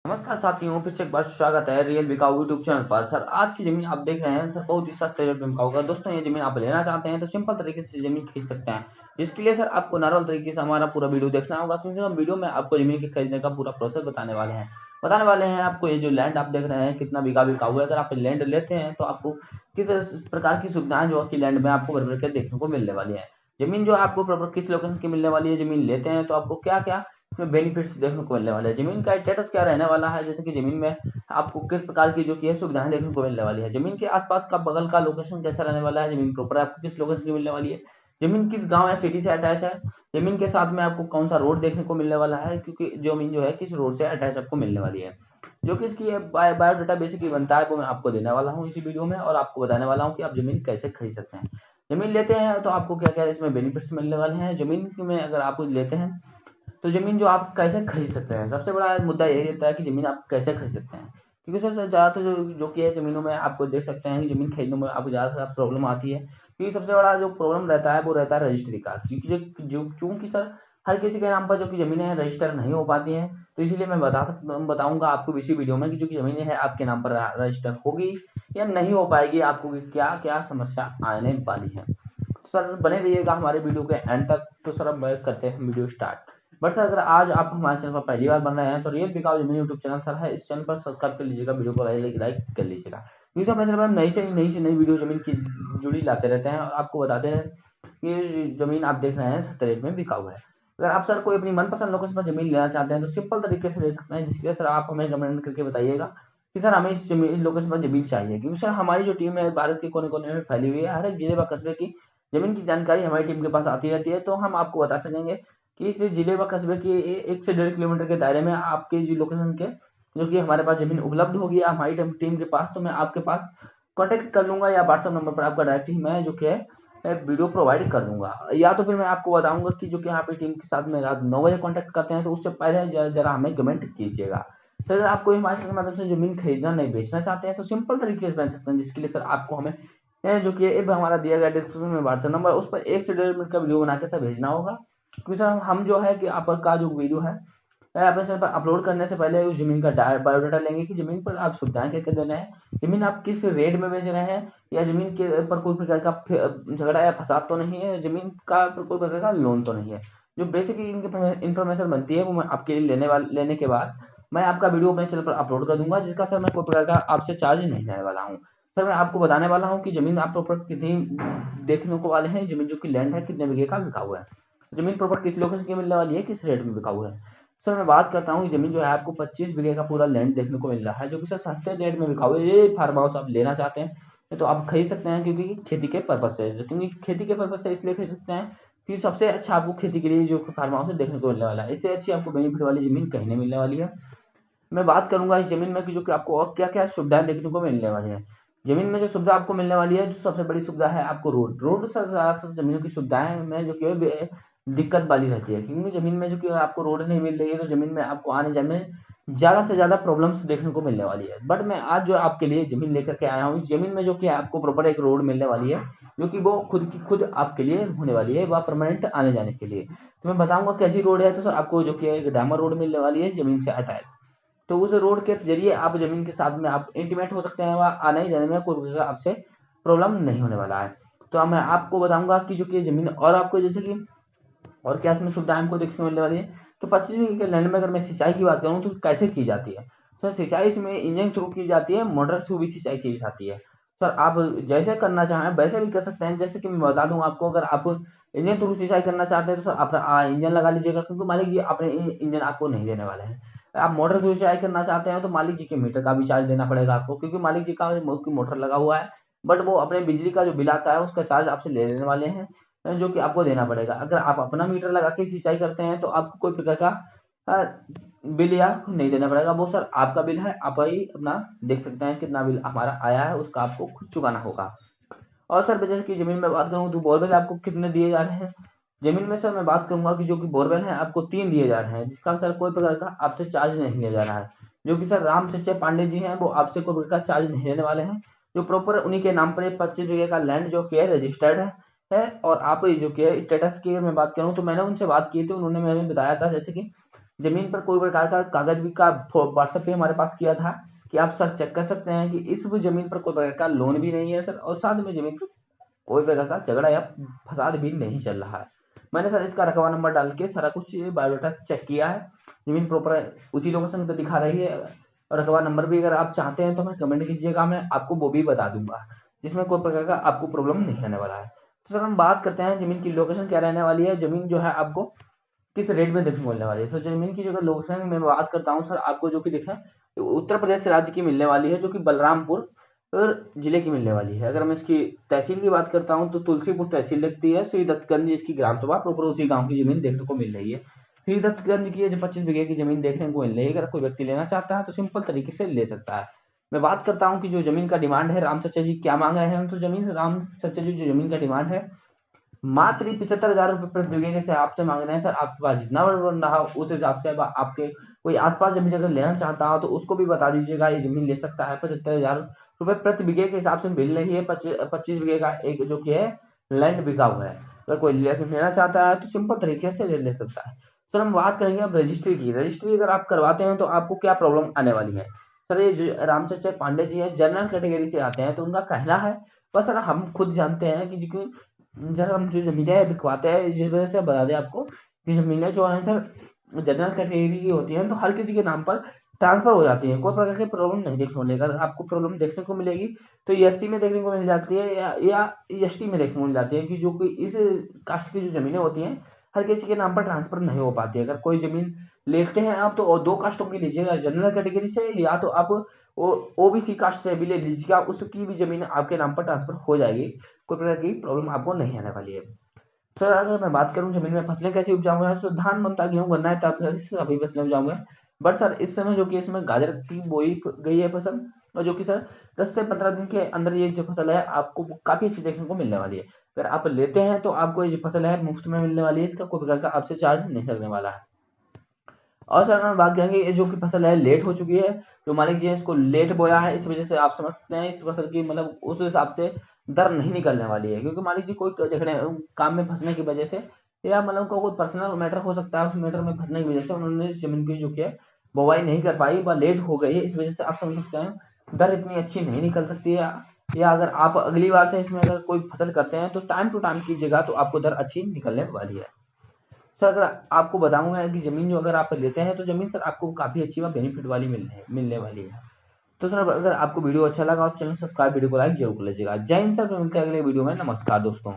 नमस्कार साथियों, फिर से एक बार स्वागत है रियल बिकाऊ यूट्यूब चैनल पर। सर आज की जमीन आप देख रहे हैं सर, बहुत ही सस्ते रेट में बिकाऊ का। दोस्तों ये जमीन आप लेना चाहते हैं तो सिंपल तरीके से जमीन खरीद सकते हैं, जिसके लिए सर आपको नॉर्मल तरीके से हमारा पूरा वीडियो देखना होगा, क्योंकि हम वीडियो में आपको जमीन के खरीदने का पूरा प्रोसेस बताने वाले हैं आपको। ये जो लैंड आप देख रहे हैं कितना बीघा बिकाऊ है। अगर आप लैंड लेते हैं तो आपको किस प्रकार की सुविधाएं जो कि लैंड में आपको भर भर के देखने को मिलने वाली है। जमीन जो आपको प्रॉपर किस लोकेशन की मिलने वाली है, जमीन लेते हैं तो आपको क्या क्या इसमें बेनिफिट्स देखने को मिलने वाले हैं, जमीन का स्टेटस क्या रहने वाला है, जैसे कि जमीन में आपको किस प्रकार की जो कि है सुविधाएं देखने को मिलने वाली है, जमीन के आसपास का बगल का लोकेशन कैसा रहने वाला है, जमीन प्रॉपर आपको किस लोकेशन की मिलने वाली है, जमीन किस गांव या सिटी से अटैच है, जमीन के साथ में आपको कौन सा रोड देखने को मिलने वाला है, क्योंकि जमीन जो है किस रोड से अटैच आपको मिलने वाली है, जो कि इसकी बायोडाटा बेसिकली बनता है वो मैं आपको देने वाला हूँ इसी वीडियो में, और आपको बताने वाला हूँ कि आप जमीन कैसे खरीद सकते हैं। जमीन लेते हैं तो आपको क्या क्या इसमें बेनिफिट्स मिलने वाले हैं। जमीन में अगर आप लेते हैं तो ज़मीन जो आप कैसे खरीद सकते हैं, सबसे बड़ा मुद्दा यही रहता है कि ज़मीन आप कैसे खरीद सकते हैं। क्योंकि सर ज़्यादातर जो कि है ज़मीनों में आपको देख सकते हैं कि ज़मीन खरीदने में आपको ज़्यादातर प्रॉब्लम आती है, क्योंकि सबसे बड़ा जो प्रॉब्लम रहता है वो रहता है रजिस्ट्री का। क्योंकि जो चूँकि सर हर किसी के नाम पर जो कि ज़मीनें हैं रजिस्टर नहीं हो पाती हैं, तो इसीलिए मैं बताऊँगा आपको इसी वीडियो में कि जो कि ज़मीनें हैं आपके नाम पर रजिस्टर होगी या नहीं हो पाएगी, आपको क्या-क्या समस्या आने वाली है। सर बने रहिएगा हमारे वीडियो के एंड तक। तो सर अब करते हैं वीडियो स्टार्ट। बट सर अगर आज आप हमारे चैनल पर पहली बार बन रहे हैं तो रियल बिकाऊ जमीन यूट्यूब चैनल सर है, इस चैनल पर सब्सक्राइब कर लीजिएगा, वीडियो को लाइक कर लीजिएगा, क्योंकि हमारे चैनल पर हम नई वीडियो जमीन की जुड़ी लाते रहते हैं और आपको बताते हैं कि जमीन आप देख रहे हैं सस्ते रेट में बिकाऊ है। अगर आप सर कोई अपनी मनपसंद लोकेशन पर जमीन लेना चाहते हैं तो सिंपल तरीके से ले सकते हैं, जिसके लिए सर आप हमें कमेंट करके बताइएगा कि सर हमें इस जमीन लोकेशन पर जमीन चाहिए, क्योंकि सर हमारी जो टीम है भारत के कोने कोने में फैली हुई है, हर एक जिले व कस्बे की जमीन की जानकारी हमारी टीम के पास आती रहती है। तो हम आपको बता सकेंगे कि इस जिले व कस्बे के 1 से 1.5 किलोमीटर के दायरे में आपके जो लोकेशन के जो कि हमारे पास जमीन उपलब्ध होगी हमारी टीम के पास, तो मैं आपके पास कांटेक्ट कर लूंगा या व्हाट्सएप नंबर पर आपका डायरेक्ट ही मैं जो कि है वीडियो प्रोवाइड कर दूंगा, या तो फिर मैं आपको बताऊंगा कि जो कि यहाँ पे टीम के साथ में रात 9 बजे कॉन्टैक्ट करते हैं, तो उससे पहले जरा हमें कमेंट कीजिएगा। सर अगर आप कोई हमारे के माध्यम से जमीन खरीदना नहीं बेचना चाहते हैं तो सिंपल तरीके से बन सकते हैं, जिसके लिए सर आपको हमें जो कि अब हमारा दिया गया डिस्क्रिप्शन में व्हाट्सएप नंबर, उस पर 1 से 1.5 मिनट का वीडियो बना के सर भेजना होगा। क्योंकि सर हम जो है कि आपका जो वीडियो है अपने चैनल पर अपलोड करने से पहले उस जमीन का बायोडाटा लेंगे कि जमीन पर आप सुविधाएं क्या क्या दे रहे हैं, जमीन आप किस रेट में बेच रहे हैं, या जमीन के पर कोई प्रकार का झगड़ा या फसाद तो नहीं है, जमीन का पर कोई प्रकार का लोन तो नहीं है। जो बेसिकली इनकी इन्फॉर्मेशन बनती है वो मैं आपके लिए लेने के बाद मैं आपका वीडियो अपने चैनल पर अपलोड कर दूंगा, जिसका सर मैं कोई प्रकार का आपसे चार्ज नहीं लेने वाला हूँ। सर मैं आपको बताने वाला हूँ कि जमीन आप प्रॉपर कितनी देखने को वाले हैं, जमीन जो कि लैंड है कितने बीघे का बिका हुआ है, जमीन प्रॉपर किस लोकेशन की मिलने वाली है, किस रेट में बिका हुआ है। सर मैं बात करता हूँ जमीन जो है आपको 25 बीघे का पूरा लैंड देखने को मिल रहा है, जो कि सर सस्ते रेट में बिका हुआ है। ये फार्म हाउस आप लेना चाहते हैं तो आप खरीद सकते हैं, क्योंकि खेती के पर्पज से, क्योंकि खेती के पर्पज से इसलिए खरीद सकते हैं कि सबसे अच्छा आपको खेती के लिए जो फार्म हाउस है देखने को मिलने वाला है, इससे अच्छी आपको बेनिफिट वाली जमीन कहीं नहीं मिलने वाली है। मैं बात करूंगा इस जमीन में कि जो कि आपको और क्या क्या सुविधाएं देखने को मिलने वाली है। जमीन में जो सुविधा आपको मिलने वाली है, जो सबसे बड़ी सुविधा है आपको रोड सर ज्यादातर जमीनों की सुविधाएं में जो कि दिक्कत वाली रहती है, क्योंकि जमीन में जो कि आपको रोड नहीं मिल रही है तो जमीन में आपको आने जाने में ज्यादा से ज्यादा प्रॉब्लम्स देखने को मिलने वाली है। बट मैं आज जो आपके लिए जमीन लेकर के आया हूँ, इस जमीन में जो कि आपको प्रॉपर एक रोड मिलने वाली है, जो कि वो खुद की खुद आपके लिए होने वाली है, वह परमानेंट आने जाने के लिए। तो मैं बताऊंगा कैसी रोड है। तो सर आपको जो कि एक डामर रोड मिलने वाली है जमीन से अटैच, तो उस रोड के जरिए आप जमीन के साथ में आप इंटीमेट हो सकते हैं, वहाँ आने जाने में कोई प्रकार का आपसे प्रॉब्लम नहीं होने वाला है। तो अब मैं आपको बताऊंगा कि जो कि जमीन और आपको जैसे कि और क्या इसमें सुविधा हमको देखने को मिलने वाली है। तो 25 बीघे के लैंड में अगर मैं सिंचाई की बात करूँ तो कैसे की जाती है। सर सिंचाई इसमें इंजन थ्रू की जाती है, मोटर थ्रू भी सिंचाई की जाती है। सर आप जैसे करना चाहें वैसे भी कर सकते हैं, जैसे कि मैं बता दूं आपको, अगर आप इंजन थ्रू सिंचाई करना चाहते हैं तो सर आप इंजन लगा लीजिएगा, क्योंकि मालिक जी अपने इंजन आपको नहीं देने वाले हैं। आप मोटर थ्रू सिंचाई करना चाहते हैं तो मालिक जी के मीटर का भी चार्ज देना पड़ेगा आपको, क्योंकि मालिक जी का मोटर लगा हुआ है, बट वो अपने बिजली का जो बिल आता है उसका चार्ज आपसे ले लेने वाले हैं, जो कि आपको देना पड़ेगा। अगर आप अपना मीटर लगा के सिंचाई करते हैं तो आपको कोई प्रकार का बिल या नहीं देना पड़ेगा, वो सर आपका बिल है, आप ही अपना देख सकते हैं कितना बिल हमारा आया है, उसका आपको खुद चुकाना होगा। और सर जैसे कि जमीन में बात करूँ तो बोरवेल आपको कितने दिए जा रहे हैं। जमीन में सर मैं बात करूंगा कि जो कि बोरवेल है आपको 3 दिए जा रहे हैं, जिसका सर कोई प्रकार का आपसे चार्ज नहीं लिया जा रहा है। जो कि सर राम सच्चे पांडे जी हैं वो आपसे कोई प्रकार का चार्ज नहीं लेने वाले हैं। जो प्रॉपर उन्हीं के नाम पर 25 बीघे का लैंड जो कि है रजिस्टर्ड है। और आप जो कि स्टेटस की मैं बात करूँ तो मैंने उनसे बात की थी, उन्होंने मैंने बताया था जैसे कि जमीन पर कोई प्रकार का कागज भी का व्हाट्सएप पे हमारे पास किया था कि आप सर चेक कर सकते हैं कि इस जमीन पर कोई प्रकार का लोन भी नहीं है सर, और साथ में जमीन पर कोई प्रकार का झगड़ा या फसाद भी नहीं चल रहा है। मैंने सर इसका रकबा नंबर डाल के सारा कुछ बायोडाटा चेक किया है, जमीन प्रॉपर उसी लोकेशन पे दिखा रही है, और रकबा नंबर भी अगर आप चाहते हैं तो मैं कमेंट कीजिएगा, मैं आपको वो भी बता दूंगा, जिसमें कोई प्रकार का आपको प्रॉब्लम नहीं आने वाला है। तो सर हम बात करते हैं जमीन की लोकेशन क्या रहने वाली है, जमीन जो है आपको किस रेट में देखने को मिलने वाली है। तो जमीन की जो लोकेशन मैं बात करता हूँ सर, आपको जो कि देखें उत्तर प्रदेश राज्य की मिलने वाली है, जो कि बलरामपुर जिले की मिलने वाली है। अगर मैं इसकी तहसील की बात करता हूँ तो तुलसीपुर तहसील लगती है, श्री दत्तगंज इसकी ग्राम सभा प्रॉपर उसी गांव की जमीन देखने को मिल रही है। श्री दत्तगंज की जो 25 बीघे की जमीन देखने को मिल रही है, अगर कोई व्यक्ति लेना चाहता है तो सिंपल तरीके से ले सकता है। मैं बात करता हूँ कि जो जमीन का डिमांड है, राम सच्चा जी क्या मांग रहे हैं, तो जमीन राम सच्चा जी जो जमीन का डिमांड है मात्र 75,000 रुपये प्रति बीघे के हिसाब से मांग रहे हैं सर। आपके पास जितना बन रहा उस हिसाब से आपके कोई आसपास जमीन अगर लेना चाहता हो तो उसको भी बता दीजिएगा, ये जमीन ले सकता है। 75,000 रुपये प्रति बीघे के हिसाब से मिल रही है। 25 बीघे का एक जो कि है लैंड बिका हुआ है, अगर कोई लेना चाहता है तो सिंपल तरीके से ले सकता है। सर हम बात करेंगे अब रजिस्ट्री की। रजिस्ट्री अगर आप करवाते हैं तो आपको क्या प्रॉब्लम आने वाली है। सर ये जो रामचंद्र पांडे जी है जनरल कैटेगरी से आते हैं, तो उनका कहना है, बस सर हम खुद जानते हैं कि जब हम जो जमीनें बिकवाते हैं, जिस वजह से बता दें आपको कि जमीनें जो है सर जनरल कैटेगरी की होती हैं, तो हर किसी के नाम पर ट्रांसफर हो जाती है, कोई प्रकार की प्रॉब्लम नहीं देखने को मिलेगा। अगर आपको प्रॉब्लम देखने को मिलेगी तो एससी में देखने को मिल जाती है या एसटी में देखने को मिल जाती है, कि जो कि इस कास्ट की जो जमीनें होती हैं हर किसी के नाम पर ट्रांसफर नहीं हो पाती है। अगर कोई जमीन लेते हैं आप तो दो कास्टों की लीजिएगा, जनरल कैटेगरी से या तो आप ओबीसी कास्ट से भी ले लीजिएगा, उसकी भी जमीन आपके नाम पर ट्रांसफर हो जाएगी, कोई प्रकार की प्रॉब्लम आपको नहीं आने वाली है। सर अगर मैं बात करूं जमीन में फसलें कैसे उपजाऊंगा, तो धान मक्का गेहूं गन्ना है सभी फसलें उपजाऊंगा। बट सर इस समय जो कि इसमें गाजर की बोई गई है फसल, और जो कि सर 10 से 15 दिन के अंदर ये जो फसल है आपको काफी अच्छी देखने को मिलने वाली है। अगर आप लेते हैं तो आपको ये फसल है मुफ्त में मिलने वाली है, इसका कोई प्रकार का आपसे चार्ज नहीं करने वाला है। और सर हम बात करेंगे ये जो कि फसल है लेट हो चुकी है, जो मालिक जी है इसको लेट बोया है, इस वजह से आप समझ सकते हैं इस फसल की मतलब उस हिसाब से दर नहीं निकलने वाली है, क्योंकि मालिक जी कोई झगड़े काम में फंसने की वजह से या मतलब कोई पर्सनल मैटर हो सकता है, उस मैटर में फंसने की वजह से उन्होंने इस जमीन की जो कि है बुवाई नहीं कर पाई, वह लेट हो गई है, इस वजह से आप समझ सकते हैं दर इतनी अच्छी नहीं निकल सकती है। या अगर आप अगली बार से इसमें अगर कोई फसल करते हैं तो टाइम टू टाइम कीजिएगा, तो आपको दर अच्छी निकलने वाली है। सर अगर आपको बताऊंगा कि जमीन जो अगर आप लेते हैं तो जमीन सर आपको काफी अच्छी व बेनिफिट वाली मिलने वाली है। तो सर अगर आपको वीडियो अच्छा लगा तो चैनल सब्सक्राइब, वीडियो को लाइक जरूर कर लीजिएगा। जय हिंद सर, मिलते हैं अगले वीडियो में। नमस्कार दोस्तों।